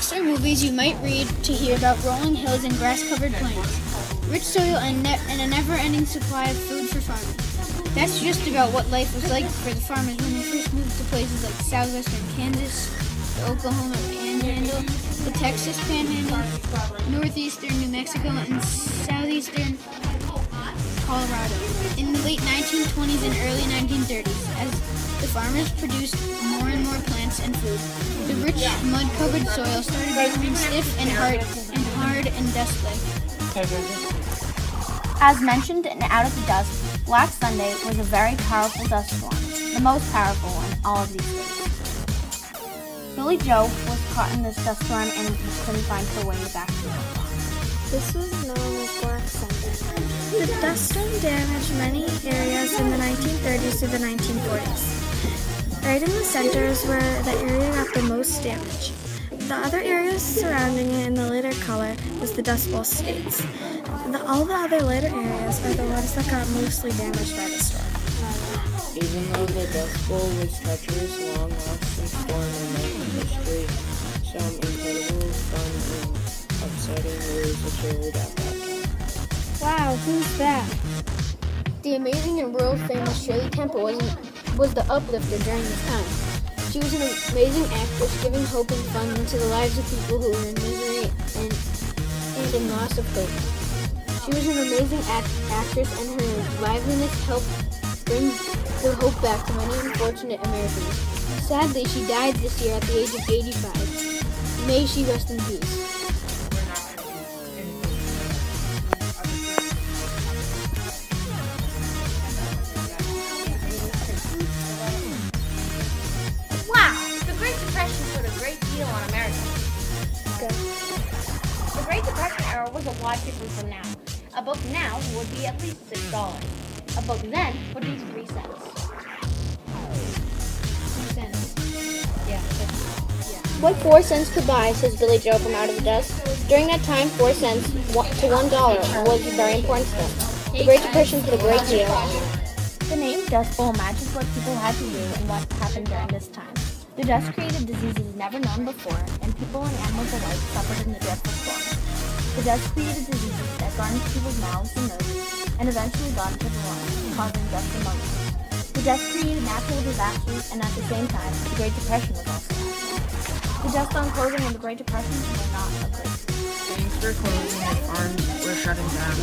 books or movies, you might read to hear about rolling hills and grass-covered plains, rich soil, and a never-ending supply of food for farmers. That's just about what life was like for the farmers when they first moved to places like southwestern Kansas, the Oklahoma Panhandle, the Texas Panhandle, northeastern New Mexico, and southeastern Colorado. In the late 1920s and early 1930s, as the farmers produced more and more plants and food, the rich mud-covered soil started becoming stiff and hard and dust-like. As mentioned in Out of the Dust, Black Sunday was a very powerful dust storm, the most powerful in all of these states. Billy Joe was caught in this dust storm and couldn't find her way back to home. This was known as Black Sunday. The dust storm damaged many areas in the 1930s to the 1940s. Right in the center is where the area got the most damage. The other areas surrounding it in the lighter color was the Dust Bowl states. All the other lighter areas are the ones that got mostly damaged by the storm. Even though the Dust Bowl was treacherous, long-lasting storm in American history, some incredible, fun, and upsetting news occurred at that time. Wow, who's that? The amazing and world-famous Shirley Temple was the uplifter during this time. She was an amazing actress, giving hope and fun into the lives of people who were in misery and in loss of hope. She was an amazing actress, and her liveliness helped bring the hope back to many unfortunate Americans. Sadly, she died this year at the age of 85. May she rest in peace. Wow! The Great Depression put a great deal on America. The Great Depression era was a lot different from now. A book now would be at least $6. A book then would be 3 cents. 2 cents. Yeah. What 4 cents could buy, says Billy Joe from Out of the Dust. During that time, 4 cents to $1 was very important to them. The Great Depression put a great deal. The name Dust Bowl matches what people had to do and what happened during this time. The dust created diseases never known before, and people and animals alike suffered in the dreadful storm. The dust created diseases that got into people's mouths and noses, and eventually got into the lungs, causing dust pneumonia. The dust created natural disasters, and at the same time, the Great Depression was also natural. The dust on clothing in the Great Depression were not a great. Thanks for closing and farms were shutting down,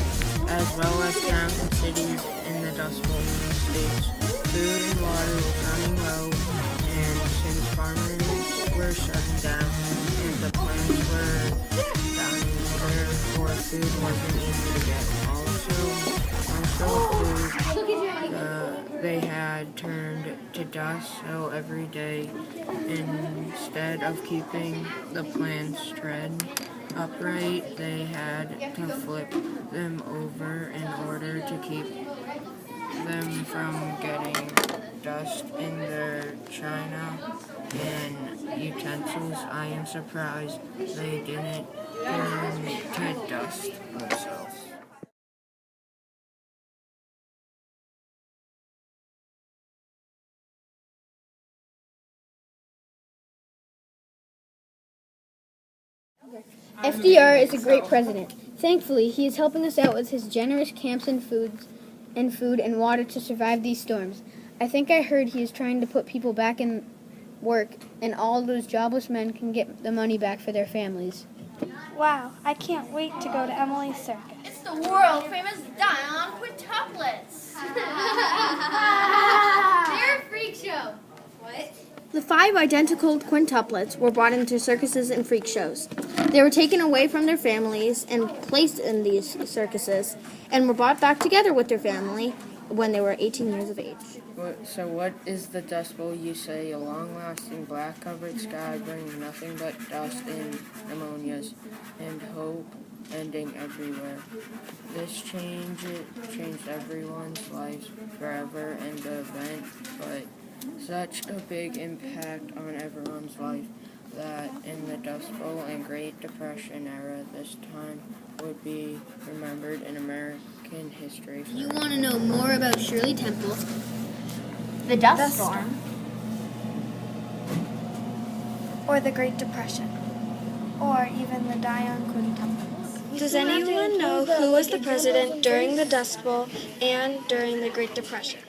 as well as towns and cities in the Dust Bowl states. Food and water was running low, and since farmers were shutting down and the plants were dying, therefore food wasn't easy to get. Also food they had turned to dust, so every day, instead of keeping the plants tread upright, they had to flip them over in order to keep them from getting dust in their china and utensils. I am surprised they didn't turn to dust themselves. FDR is a great president. Thankfully, he is helping us out with his generous camps and food and water to survive these storms. I think I heard he is trying to put people back in work, and all those jobless men can get the money back for their families. Wow, I can't wait to go to Emily's circus. It's the world famous Dion quintuplets. They're a freak show. What? The 5 identical quintuplets were brought into circuses and freak shows. They were taken away from their families and placed in these circuses and were brought back together with their family when they were 18 years of age. So what is the Dust Bowl, you say? A long-lasting black-covered sky bringing nothing but dust and pneumonias and hope ending everywhere. This changed everyone's lives forever and the event, but such a big impact on everyone's life that in the Dust Bowl and Great Depression era, this time would be remembered in American history. You want to know more about Shirley Temple? The dust storm. Or the Great Depression. even the Dion quintuplets. Does anyone know who was the president during the Dust Bowl and during the Great Depression?